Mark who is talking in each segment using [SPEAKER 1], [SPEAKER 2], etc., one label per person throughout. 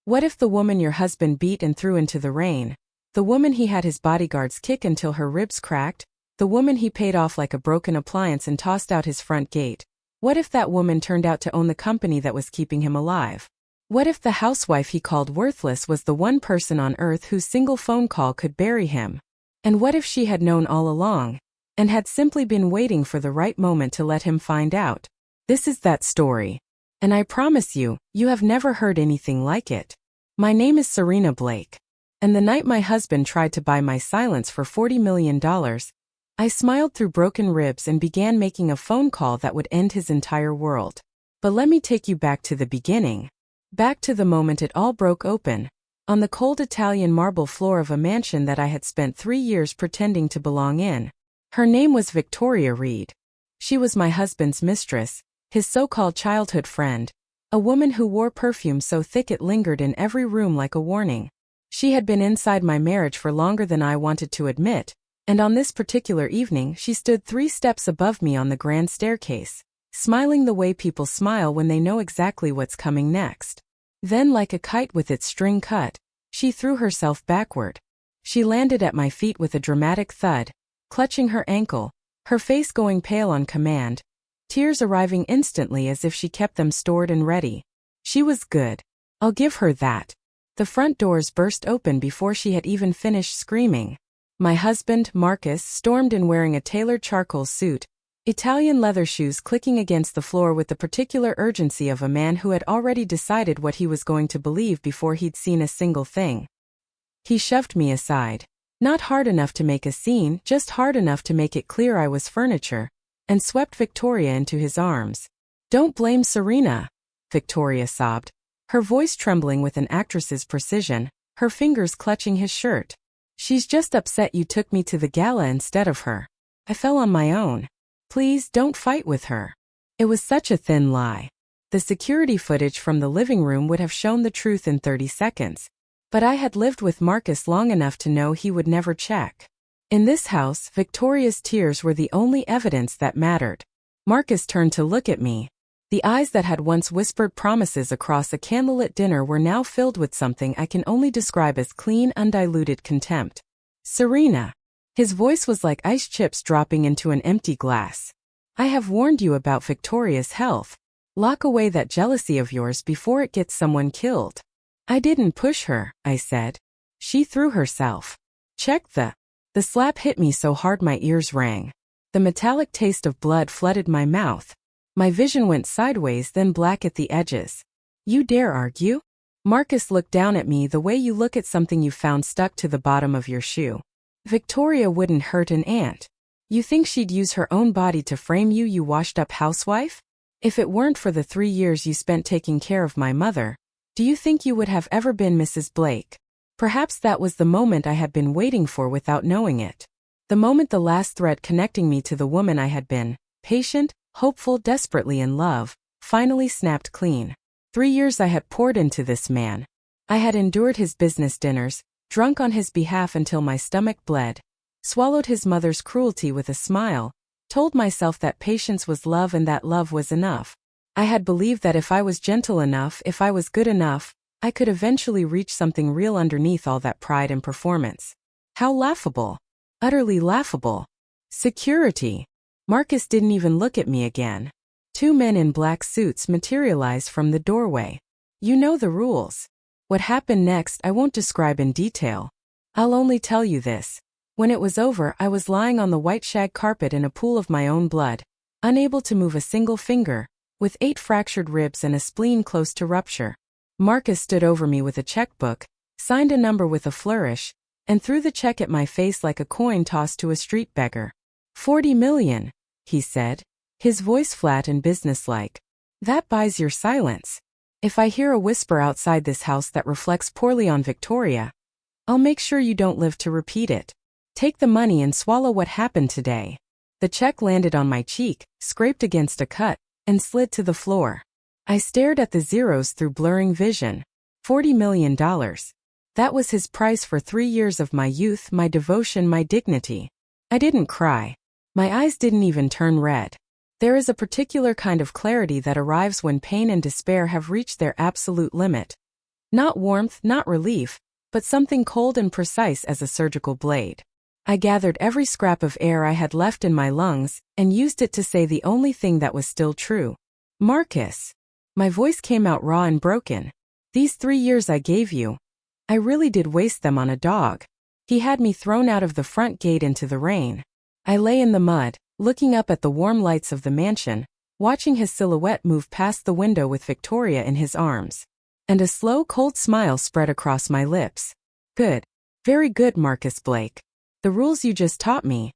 [SPEAKER 1] What if the woman your husband beat and threw into the rain? The woman he had his bodyguards kick until her ribs cracked? The woman he paid off like a broken appliance and tossed out his front gate? What if that woman turned out to own the company that was keeping him alive? What if the housewife he called worthless was the one person on earth whose single phone call could bury him? And what if she had known all along, and had simply been waiting for the right moment to let him find out? This is that story. And I promise you, you have never heard anything like it. My name is Serena Blake. And the night my husband tried to buy my silence for $40 million, I smiled through broken ribs and began making a phone call that would end his entire world. But let me take you back to the beginning. Back to the moment it all broke open, on the cold Italian marble floor of a mansion that I had spent 3 years pretending to belong in. Her name was Victoria Reed. She was my husband's mistress, his so-called childhood friend, a woman who wore perfume so thick it lingered in every room like a warning. She had been inside my marriage for longer than I wanted to admit, and on this particular evening she stood 3 steps above me on the grand staircase, smiling the way people smile when they know exactly what's coming next. Then, like a kite with its string cut, she threw herself backward. She landed at my feet with a dramatic thud, clutching her ankle, her face going pale on command, tears arriving instantly as if she kept them stored and ready. She was good. I'll give her that. The front doors burst open before she had even finished screaming. My husband, Marcus, stormed in wearing a tailored charcoal suit, Italian leather shoes clicking against the floor with the particular urgency of a man who had already decided what he was going to believe before he'd seen a single thing. He shoved me aside. Not hard enough to make a scene, just hard enough to make it clear I was furniture, and swept Victoria into his arms. "Don't blame Serena," Victoria sobbed, her voice trembling with an actress's precision, her fingers clutching his shirt. "She's just upset you took me to the gala instead of her. I fell on my own. Please don't fight with her." It was such a thin lie. The security footage from the living room would have shown the truth in 30 seconds. But I had lived with Marcus long enough to know he would never check. In this house, Victoria's tears were the only evidence that mattered. Marcus turned to look at me. The eyes that had once whispered promises across a candlelit dinner were now filled with something I can only describe as clean, undiluted contempt. "Serena." His voice was like ice chips dropping into an empty glass. "I have warned you about Victoria's health. Lock away that jealousy of yours before it gets someone killed." "I didn't push her," I said. "She threw herself." Check the slap hit me so hard my ears rang. The metallic taste of blood flooded my mouth. My vision went sideways, then black at the edges. "You dare argue?" Marcus looked down at me the way you look at something you found stuck to the bottom of your shoe. "Victoria wouldn't hurt an ant. You think she'd use her own body to frame you, you washed-up housewife? If it weren't for the 3 years you spent taking care of my mother, do you think you would have ever been Mrs. Blake?" Perhaps that was the moment I had been waiting for without knowing it. The moment the last thread connecting me to the woman I had been, patient, hopeful, desperately in love, finally snapped clean. 3 years I had poured into this man. I had endured his business dinners, drunk on his behalf until my stomach bled, swallowed his mother's cruelty with a smile, told myself that patience was love and that love was enough. I had believed that if I was gentle enough, if I was good enough, I could eventually reach something real underneath all that pride and performance. How laughable. Utterly laughable. Security. Marcus didn't even look at me again. 2 men in black suits materialized from the doorway. You know the rules. What happened next I won't describe in detail. I'll only tell you this. When it was over, I was lying on the white shag carpet in a pool of my own blood, unable to move a single finger, with 8 fractured ribs and a spleen close to rupture. Marcus stood over me with a checkbook, signed a number with a flourish, and threw the check at my face like a coin tossed to a street beggar. $40 million, he said, his voice flat and businesslike. "That buys your silence. If I hear a whisper outside this house that reflects poorly on Victoria, I'll make sure you don't live to repeat it. Take the money and swallow what happened today." The check landed on my cheek, scraped against a cut, and slid to the floor. I stared at the zeros through blurring vision. $40 million. That was his price for 3 years of my youth, my devotion, my dignity. I didn't cry. My eyes didn't even turn red. There is a particular kind of clarity that arrives when pain and despair have reached their absolute limit. Not warmth, not relief, but something cold and precise as a surgical blade. I gathered every scrap of air I had left in my lungs and used it to say the only thing that was still true. Marcus. My voice came out raw and broken. These 3 years I gave you, I really did waste them on a dog. He had me thrown out of the front gate into the rain. I lay in the mud, looking up at the warm lights of the mansion, watching his silhouette move past the window with Victoria in his arms. And a slow, cold smile spread across my lips. Good. Very good, Marcus Blake. The rules you just taught me,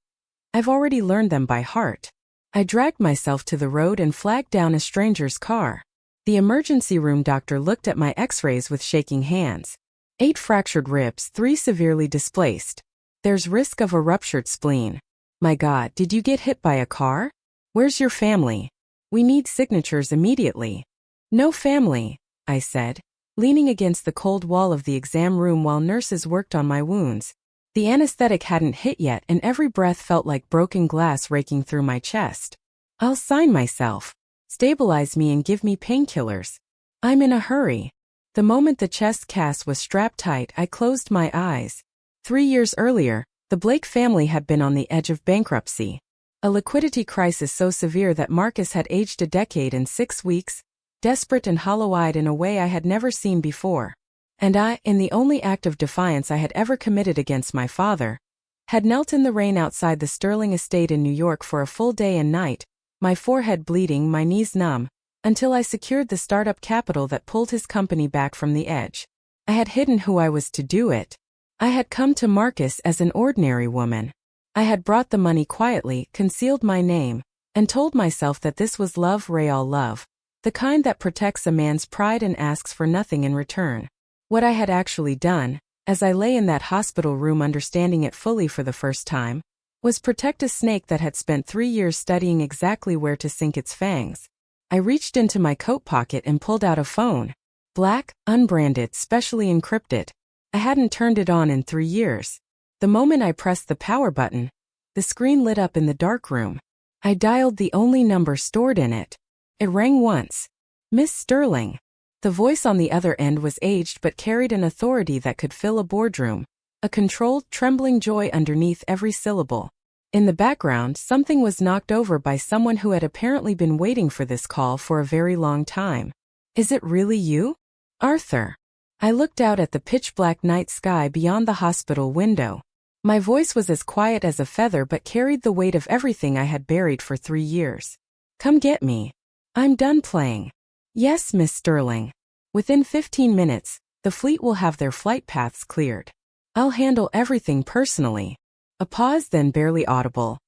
[SPEAKER 1] I've already learned them by heart. I dragged myself to the road and flagged down a stranger's car. The emergency room doctor looked at my x-rays with shaking hands. 8 fractured ribs, 3 severely displaced. There's risk of a ruptured spleen. My God, did you get hit by a car? Where's your family? We need signatures immediately. No family, I said, leaning against the cold wall of the exam room while nurses worked on my wounds. The anesthetic hadn't hit yet and every breath felt like broken glass raking through my chest. I'll sign myself. Stabilize me and give me painkillers. I'm in a hurry. The moment the chest cast was strapped tight, I closed my eyes. 3 years earlier, the Blake family had been on the edge of bankruptcy. A liquidity crisis so severe that Marcus had aged a decade in 6 weeks, desperate and hollow-eyed in a way I had never seen before. And I, in the only act of defiance I had ever committed against my father, had knelt in the rain outside the Sterling estate in New York for a full day and night, my forehead bleeding, my knees numb, until I secured the startup capital that pulled his company back from the edge. I had hidden who I was to do it. I had come to Marcus as an ordinary woman. I had brought the money quietly, concealed my name, and told myself that this was love, real love, the kind that protects a man's pride and asks for nothing in return. What I had actually done, as I lay in that hospital room understanding it fully for the first time, was protect a snake that had spent 3 years studying exactly where to sink its fangs. I reached into my coat pocket and pulled out a phone. Black, unbranded, specially encrypted. I hadn't turned it on in 3 years. The moment I pressed the power button, the screen lit up in the dark room. I dialed the only number stored in it. It rang once. Miss Sterling. The voice on the other end was aged but carried an authority that could fill a boardroom, a controlled, trembling joy underneath every syllable. In the background, something was knocked over by someone who had apparently been waiting for this call for a very long time. Is it really you? Arthur. I looked out at the pitch-black night sky beyond the hospital window. My voice was as quiet as a feather but carried the weight of everything I had buried for 3 years. Come get me. I'm done playing. Yes, Miss Sterling. Within 15 minutes, the fleet will have their flight paths cleared. I'll handle everything personally. A pause, then barely audible.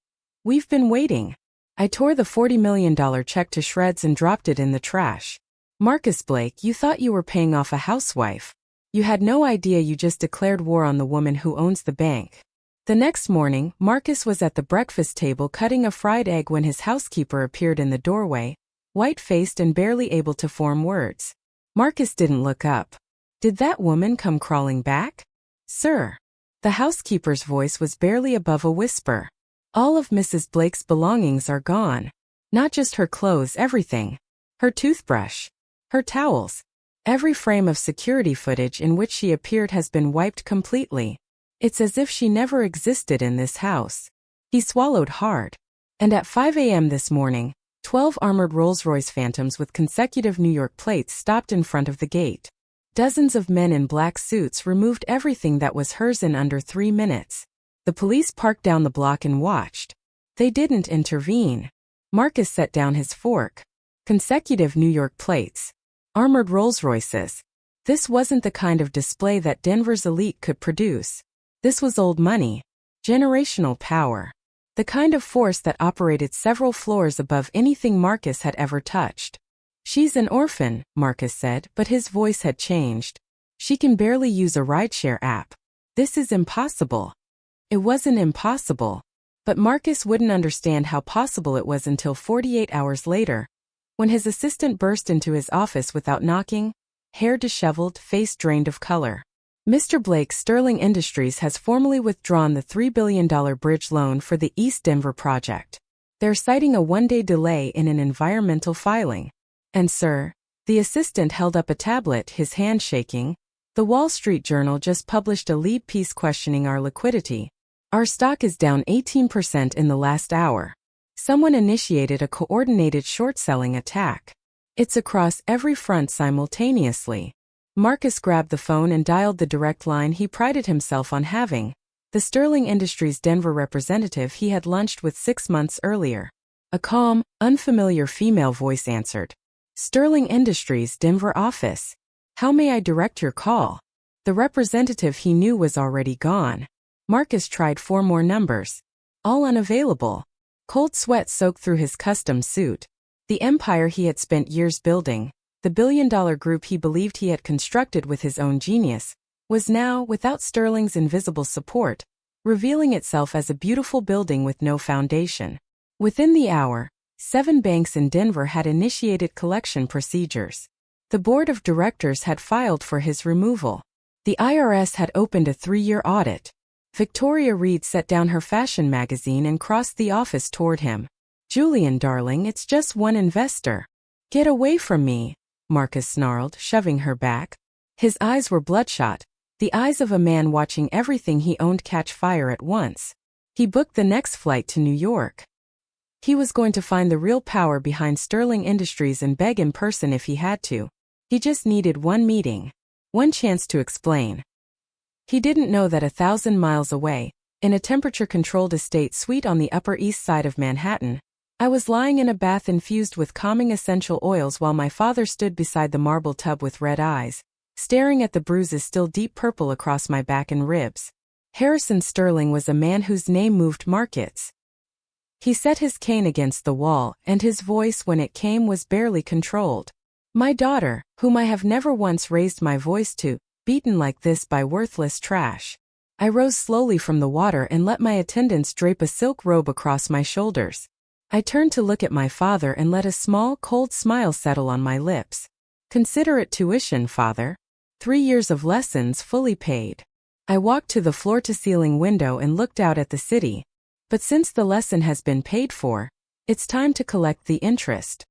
[SPEAKER 1] We've been waiting. I tore the $40 million check to shreds and dropped it in the trash. Marcus Blake, you thought you were paying off a housewife. You had no idea you just declared war on the woman who owns the bank. The next morning, Marcus was at the breakfast table cutting a fried egg when his housekeeper appeared in the doorway, white-faced and barely able to form words. Marcus didn't look up. Did that woman come crawling back? Sir. The housekeeper's voice was barely above a whisper. All of Mrs. Blake's belongings are gone. Not just her clothes, everything. Her toothbrush. Her towels. Every frame of security footage in which she appeared has been wiped completely. It's as if she never existed in this house. He swallowed hard. And at 5 a.m. this morning, 12 armored Rolls-Royce Phantoms with consecutive New York plates stopped in front of the gate. Dozens of men in black suits removed everything that was hers in under 3 minutes. The police parked down the block and watched. They didn't intervene. Marcus set down his fork. Consecutive New York plates. Armored Rolls-Royces. This wasn't the kind of display that Denver's elite could produce. This was old money. Generational power. The kind of force that operated several floors above anything Marcus had ever touched. She's an orphan, Marcus said, but his voice had changed. She can barely use a rideshare app. This is impossible. It wasn't impossible. But Marcus wouldn't understand how possible it was until 48 hours later, when his assistant burst into his office without knocking, hair disheveled, face drained of color. Mr. Blake, Sterling Industries has formally withdrawn the $3 billion bridge loan for the East Denver project. They're citing a 1-day delay in an environmental filing. And sir, the assistant held up a tablet, his hand shaking, The Wall Street Journal just published a lead piece questioning our liquidity. Our stock is down 18% in the last hour. Someone initiated a coordinated short-selling attack. It's across every front simultaneously. Marcus grabbed the phone and dialed the direct line he prided himself on having. The Sterling Industries Denver representative he had lunched with 6 months earlier. A calm, unfamiliar female voice answered. Sterling Industries Denver office. How may I direct your call? The representative he knew was already gone. Marcus tried 4 more numbers. All unavailable. Cold sweat soaked through his custom suit. The empire he had spent years building, the billion-dollar group he believed he had constructed with his own genius, was now, without Sterling's invisible support, revealing itself as a beautiful building with no foundation. Within the hour, 7 banks in Denver had initiated collection procedures. The board of directors had filed for his removal. The IRS had opened a 3-year audit. Victoria Reed set down her fashion magazine and crossed the office toward him. Julian, darling, it's just one investor. Get away from me, Marcus snarled, shoving her back. His eyes were bloodshot, the eyes of a man watching everything he owned catch fire at once. He booked the next flight to New York. He was going to find the real power behind Sterling Industries and beg in person if he had to. He just needed one meeting, one chance to explain. He didn't know that 1,000 miles away, in a temperature-controlled estate suite on the Upper East Side of Manhattan, I was lying in a bath infused with calming essential oils while my father stood beside the marble tub with red eyes, staring at the bruises still deep purple across my back and ribs. Harrison Sterling was a man whose name moved markets. He set his cane against the wall, and his voice when it came was barely controlled. My daughter, whom I have never once raised my voice to, beaten like this by worthless trash. I rose slowly from the water and let my attendants drape a silk robe across my shoulders. I turned to look at my father and let a small, cold smile settle on my lips. Consider it tuition, father. 3 years of lessons fully paid. I walked to the floor-to-ceiling window and looked out at the city. But since the lesson has been paid for, it's time to collect the interest.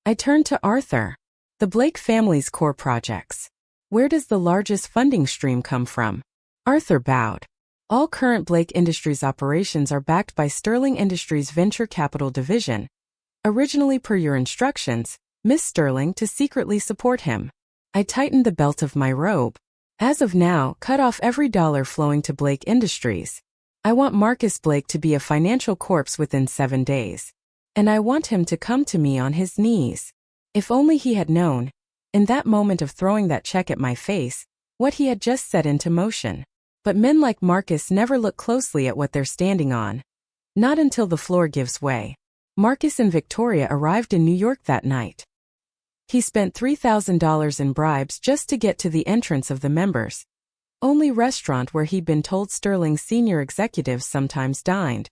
[SPEAKER 1] I turned to Arthur. The Blake family's core projects. Where does the largest funding stream come from? Arthur bowed. All current Blake Industries operations are backed by Sterling Industries Venture Capital Division. Originally per your instructions, Miss Sterling to secretly support him. I tightened the belt of my robe. As of now, cut off every dollar flowing to Blake Industries. I want Marcus Blake to be a financial corpse within 7 days. And I want him to come to me on his knees. If only he had known, in that moment of throwing that check at my face, what he had just set into motion. But men like Marcus never look closely at what they're standing on. Not until the floor gives way. Marcus and Victoria arrived in New York that night. He spent $3,000 in bribes just to get to the entrance of the members' only restaurant where he'd been told Sterling's senior executives sometimes dined.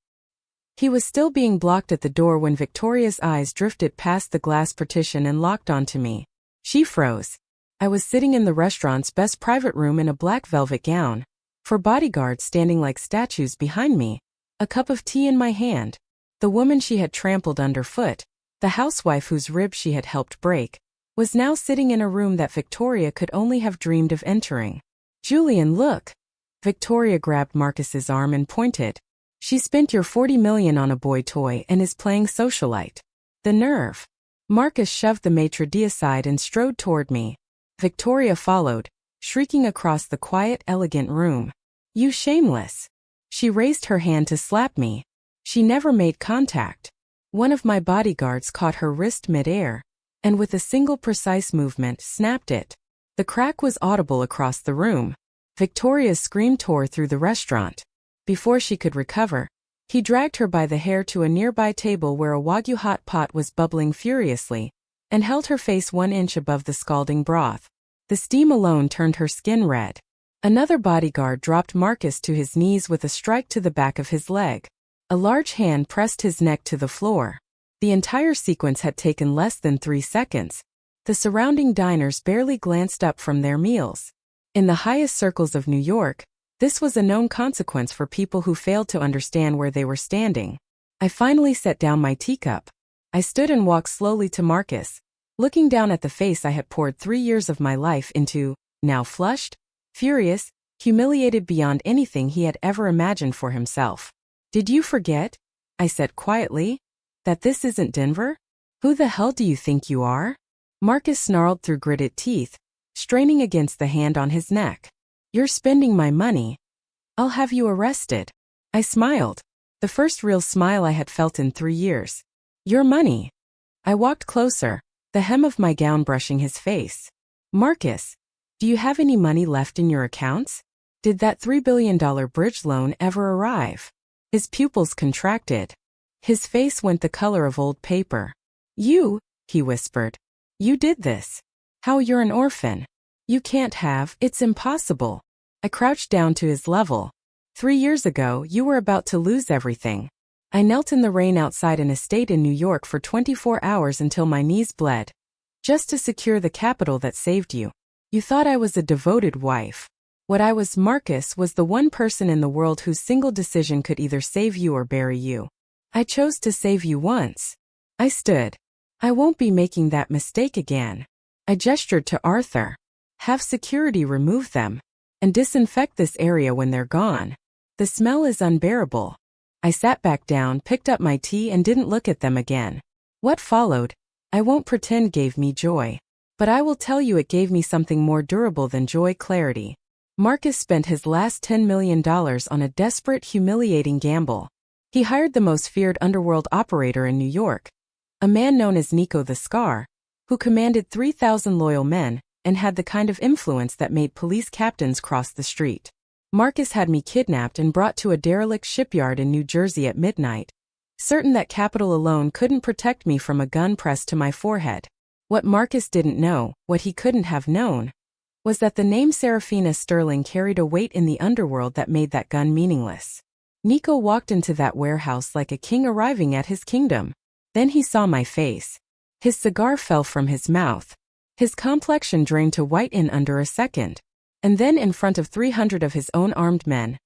[SPEAKER 1] He was still being blocked at the door when Victoria's eyes drifted past the glass partition and locked onto me. She froze. I was sitting in the restaurant's best private room in a black velvet gown, 4 bodyguards standing like statues behind me, a cup of tea in my hand. The woman she had trampled underfoot, the housewife whose ribs she had helped break, was now sitting in a room that Victoria could only have dreamed of entering. Julian, look. Victoria grabbed Marcus's arm and pointed. She spent your $40 million on a boy toy and is playing socialite. The nerve. Marcus shoved the maitre d' aside and strode toward me. Victoria followed, shrieking across the quiet, elegant room. You shameless. She raised her hand to slap me. She never made contact. One of my bodyguards caught her wrist mid-air, and with a single precise movement snapped it. The crack was audible across the room. Victoria's scream tore through the restaurant. Before she could recover, he dragged her by the hair to a nearby table where a Wagyu hot pot was bubbling furiously, and held her face 1 inch above the scalding broth. The steam alone turned her skin red. Another bodyguard dropped Marcus to his knees with a strike to the back of his leg. A large hand pressed his neck to the floor. The entire sequence had taken less than 3 seconds. The surrounding diners barely glanced up from their meals. In the highest circles of New York, this was a known consequence for people who failed to understand where they were standing. I finally set down my teacup. I stood and walked slowly to Marcus, looking down at the face I had poured 3 years of my life into, now flushed, Furious, humiliated beyond anything he had ever imagined for himself. "Did you forget," I said quietly, "that this isn't Denver? Who the hell do you think you are?" Marcus snarled through gritted teeth, straining against the hand on his neck. "You're spending my money. I'll have you arrested." I smiled. The first real smile I had felt in 3 years. "Your money." I walked closer, the hem of my gown brushing his face. "Marcus, do you have any money left in your accounts? Did that $3 billion bridge loan ever arrive?" His pupils contracted. His face went the color of old paper. "You," he whispered. "You did this. How, you're an orphan. You can't have, it's impossible." I crouched down to his level. 3 years ago, you were about to lose everything. I knelt in the rain outside an estate in New York for 24 hours until my knees bled. Just to secure the capital that saved you. You thought I was a devoted wife. What I was, Marcus, was the one person in the world whose single decision could either save you or bury you. I chose to save you once. I stood. I won't be making that mistake again. I gestured to Arthur. Have security remove them. And disinfect this area when they're gone. The smell is unbearable. I sat back down, picked up my tea, and didn't look at them again. What followed, I won't pretend gave me joy. But I will tell you it gave me something more durable than joy: clarity. Marcus spent his last $10 million on a desperate, humiliating gamble. He hired the most feared underworld operator in New York, a man known as Nico the Scar, who commanded 3,000 loyal men and had the kind of influence that made police captains cross the street. Marcus had me kidnapped and brought to a derelict shipyard in New Jersey at midnight, certain that capital alone couldn't protect me from a gun pressed to my forehead. What Marcus didn't know, what he couldn't have known, was that the name Serafina Sterling carried a weight in the underworld that made that gun meaningless. Nico walked into that warehouse like a king arriving at his kingdom. Then he saw my face. His cigar fell from his mouth. His complexion drained to white in under a second. And then, in front of 300 of his own armed men,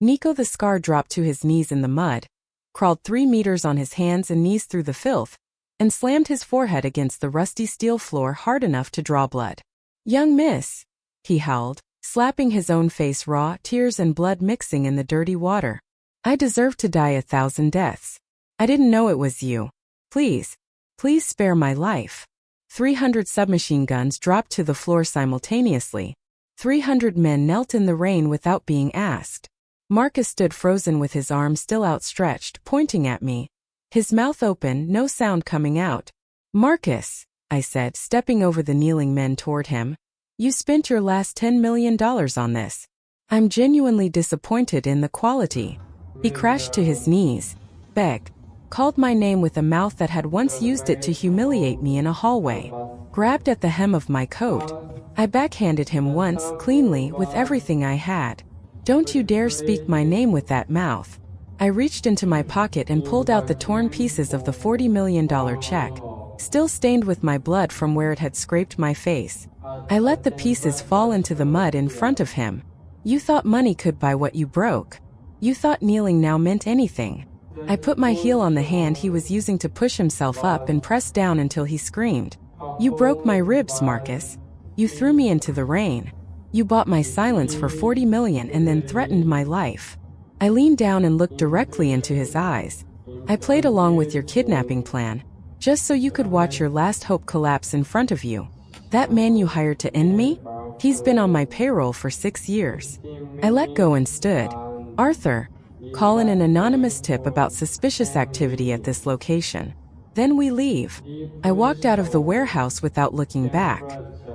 [SPEAKER 1] Nico the Scar dropped to his knees in the mud, crawled 3 meters on his hands and knees through the filth, and slammed his forehead against the rusty steel floor hard enough to draw blood. "Young miss," he howled, slapping his own face raw, tears and blood mixing in the dirty water. "I deserve to die 1,000 deaths. I didn't know it was you. Please, please spare my life." 300 submachine guns dropped to the floor simultaneously. 300 men knelt in the rain without being asked. Marcus stood frozen with his arm still outstretched, pointing at me. His mouth open, no sound coming out. "Marcus," I said, stepping over the kneeling men toward him, "you spent your last $10 million on this. I'm genuinely disappointed in the quality." He crashed to his knees, begged, called my name with a mouth that had once used it to humiliate me in a hallway, grabbed at the hem of my coat. I backhanded him once, cleanly, with everything I had. "Don't you dare speak my name with that mouth." I reached into my pocket and pulled out the torn pieces of the $40 million check, still stained with my blood from where it had scraped my face. I let the pieces fall into the mud in front of him. "You thought money could buy what you broke. You thought kneeling now meant anything." I put my heel on the hand he was using to push himself up and pressed down until he screamed. "You broke my ribs, Marcus. You threw me into the rain. You bought my silence for $40 million and then threatened my life." I leaned down and looked directly into his eyes. "I played along with your kidnapping plan, just so you could watch your last hope collapse in front of you. That man you hired to end me? He's been on my payroll for 6 years." I let go and stood. "Arthur, call in an anonymous tip about suspicious activity at this location. Then we leave." I walked out of the warehouse without looking back.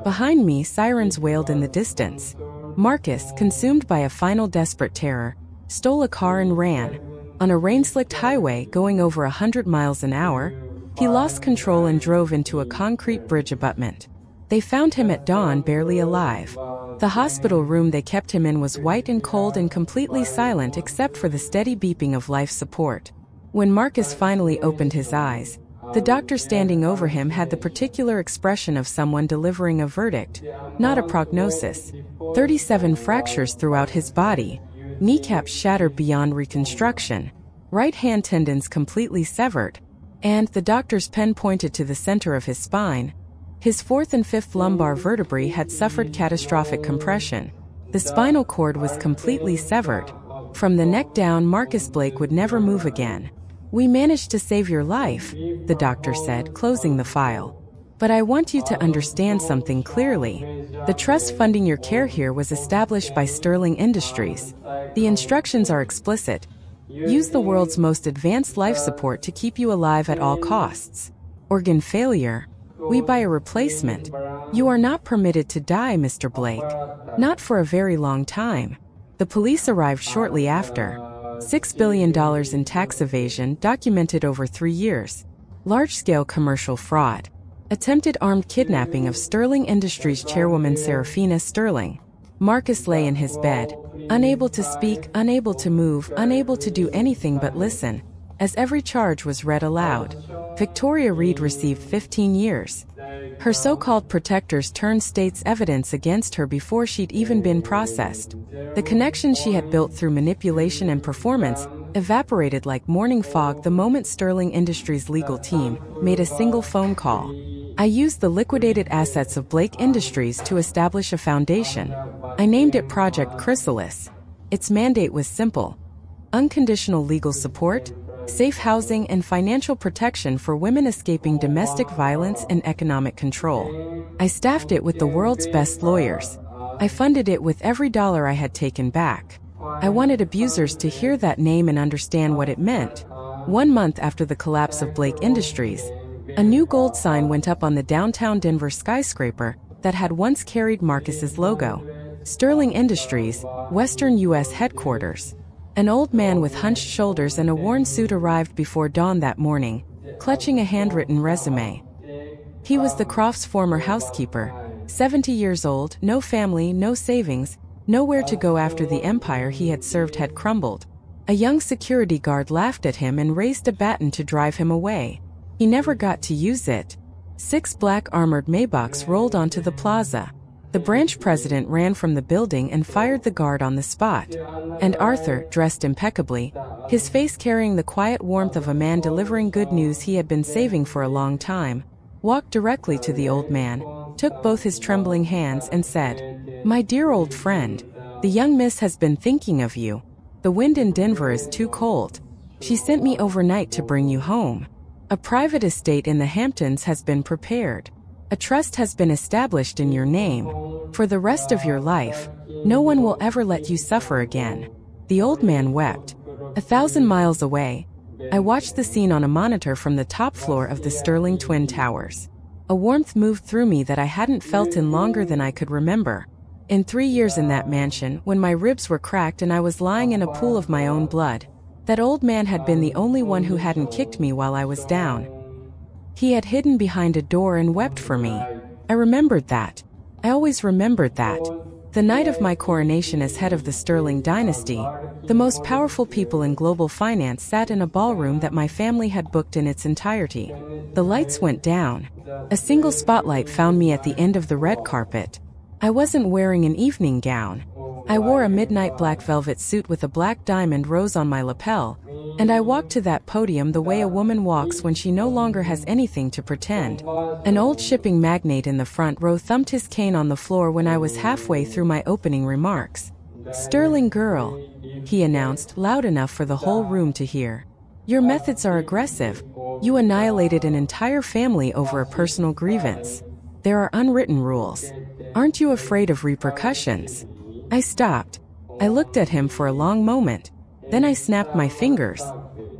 [SPEAKER 1] Behind me, sirens wailed in the distance. Marcus, consumed by a final desperate terror, stole a car and ran. On a rain-slicked highway going over 100 miles an hour, he lost control and drove into a concrete bridge abutment. They found him at dawn, barely alive. The hospital room they kept him in was white and cold and completely silent except for the steady beeping of life support. When Marcus finally opened his eyes, the doctor standing over him had the particular expression of someone delivering a verdict, not a prognosis. 37 fractures throughout his body, kneecaps shattered beyond reconstruction, right hand tendons completely severed, and the doctor's pen pointed to the center of his spine. His 4th and 5th lumbar vertebrae had suffered catastrophic compression. The spinal cord was completely severed. From the neck down, Marcus Blake would never move again. "We managed to save your life," the doctor said, closing the file. "But I want you to understand something clearly. The trust funding your care here was established by Sterling Industries. The instructions are explicit. Use the world's most advanced life support to keep you alive at all costs. Organ failure, we buy a replacement. You are not permitted to die, Mr. Blake. Not for a very long time." The police arrived shortly after. $6 billion in tax evasion documented over 3 years. Large-scale commercial fraud. Attempted armed kidnapping of Sterling Industries chairwoman Serafina Sterling. Marcus lay in his bed, unable to speak, unable to move, unable to do anything but listen, as every charge was read aloud. Victoria Reed received 15 years. Her so-called protectors turned state's evidence against her before she'd even been processed. The connection she had built through manipulation and performance evaporated like morning fog the moment Sterling Industries' legal team made a single phone call. I used the liquidated assets of Blake Industries to establish a foundation. I named it Project Chrysalis. Its mandate was simple: unconditional legal support, safe housing, and financial protection for women escaping domestic violence and economic control. I staffed it with the world's best lawyers. I funded it with every dollar I had taken back. I wanted abusers to hear that name and understand what it meant. 1 month after the collapse of Blake Industries, a new gold sign went up on the downtown Denver skyscraper that had once carried Marcus's logo. Sterling Industries, Western U.S. headquarters. An old man with hunched shoulders and a worn suit arrived before dawn that morning, clutching a handwritten resume. He was the Crofts' former housekeeper, 70 years old, no family, no savings, nowhere to go after the empire he had served had crumbled. A young security guard laughed at him and raised a baton to drive him away. He never got to use it. 6 black armored Maybachs rolled onto the plaza. The branch president ran from the building and fired the guard on the spot. And Arthur, dressed impeccably, his face carrying the quiet warmth of a man delivering good news he had been saving for a long time, walked directly to the old man, took both his trembling hands and said, "My dear old friend, the young miss has been thinking of you. The wind in Denver is too cold. She sent me overnight to bring you home. A private estate in the Hamptons has been prepared. A trust has been established in your name. For the rest of your life, no one will ever let you suffer again." The old man wept. 1,000 miles away, I watched the scene on a monitor from the top floor of the Sterling Twin Towers. A warmth moved through me that I hadn't felt in longer than I could remember. In 3 years in that mansion, when my ribs were cracked and I was lying in a pool of my own blood, that old man had been the only one who hadn't kicked me while I was down. He had hidden behind a door and wept for me. I remembered that. I always remembered that. The night of my coronation as head of the Sterling dynasty, the most powerful people in global finance sat in a ballroom that my family had booked in its entirety. The lights went down. A single spotlight found me at the end of the red carpet. I wasn't wearing an evening gown. I wore a midnight black velvet suit with a black diamond rose on my lapel, and I walked to that podium the way a woman walks when she no longer has anything to pretend. An old shipping magnate in the front row thumped his cane on the floor when I was halfway through my opening remarks. "Sterling girl," he announced, loud enough for the whole room to hear. "Your methods are aggressive. You annihilated an entire family over a personal grievance. There are unwritten rules. Aren't you afraid of repercussions?" I stopped. I looked at him for a long moment. Then I snapped my fingers.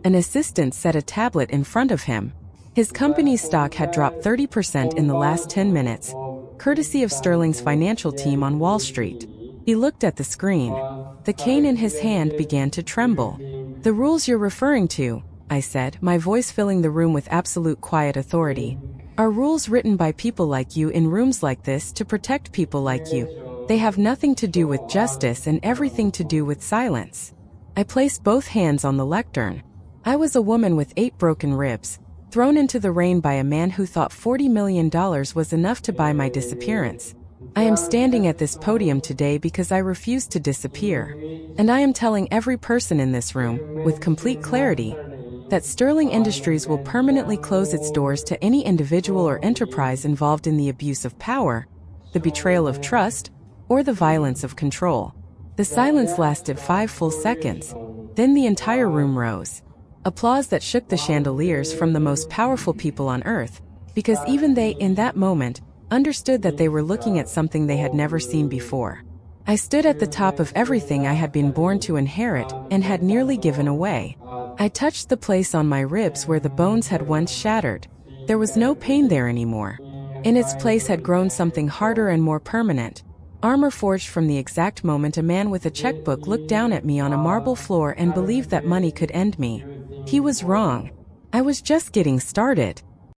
[SPEAKER 1] An assistant set a tablet in front of him. His company's stock had dropped 30% in the last 10 minutes, courtesy of Sterling's financial team on Wall Street. He looked at the screen. The cane in his hand began to tremble. "The rules you're referring to," I said, my voice filling the room with absolute quiet authority, "are rules written by people like you in rooms like this to protect people like you. They have nothing to do with justice and everything to do with silence." I placed both hands on the lectern. I was a woman with 8 broken ribs, thrown into the rain by a man who thought $40 million was enough to buy my disappearance. I am standing at this podium today because I refuse to disappear. And I am telling every person in this room, with complete clarity, that Sterling Industries will permanently close its doors to any individual or enterprise involved in the abuse of power, the betrayal of trust, or the violence of control. The silence lasted 5 full seconds. Then the entire room rose. Applause that shook the chandeliers from the most powerful people on earth, because even they, in that moment, understood that they were looking at something they had never seen before. I stood at the top of everything I had been born to inherit and had nearly given away. I touched the place on my ribs where the bones had once shattered. There was no pain there anymore. In its place had grown something harder and more permanent. Armor forged from the exact moment a man with a checkbook looked down at me on a marble floor and believed that money could end me. He was wrong. I was just getting started.